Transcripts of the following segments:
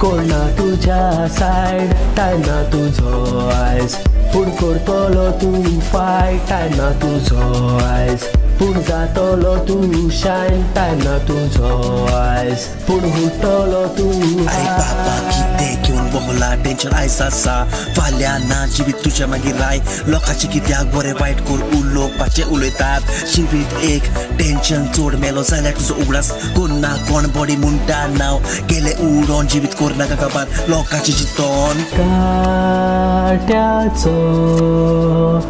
कोण ना तुझ्या साईड टाय ना तुझो आयज पूण करतलो तू फायट टाय ना तुझो आयज पूण जातलो तू शायन टाय ना तुझो आयज पूण उठतलो तू अरे बाबा किते घेऊन बोहला टेन्शन आयसा सा फाल्या ना जिवीत तुझ्या मागीर राय लोकाचे कित्याक बरे वाईट कोर उलोपाचे उलयतात जिवीत एक टेन्शन चोड मेलो जाल्यार तुजो उगडास कोण ना कोण बॉडी मुंटा नाव गेले उडोन जिवीत कोरनाका काबार लोकाचे जितोन काट्याचो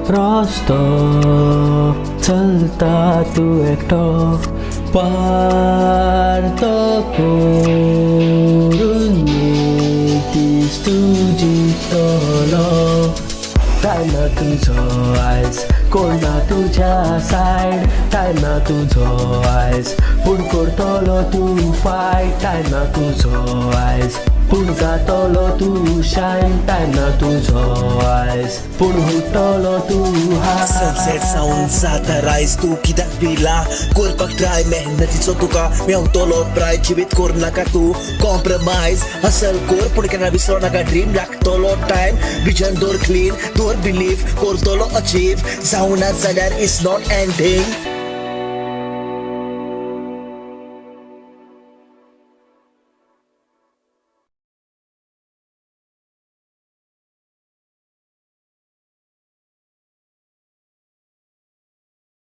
रस्तो चलता तू एकटो पार तो करून तीस तुझी तोलो टाय ना तुझो आयज कोण ना तुझ्या साईड टाय ना तुझो आयज पूण करतलो तू फायट टाय ना तुझो आयज पूण जातलो तू शायन टाय ना तुझो आयज पूण उठतलो तू सनसेट सावन जाता रायज तू कित्याक भिला करपाक ट्राय मेहनतीचो तुका मेवतलो प्राय जिवीत कोरनाका तू कॉम्प्रमाइज हसल कोर पूण केन्ना विसरो नाका ड्रीम लागतलो टायम विजन दोर क्लीन दोर बिलीव करतलो अचीव जावना जाल्यार इट्स नॉट एंडिंग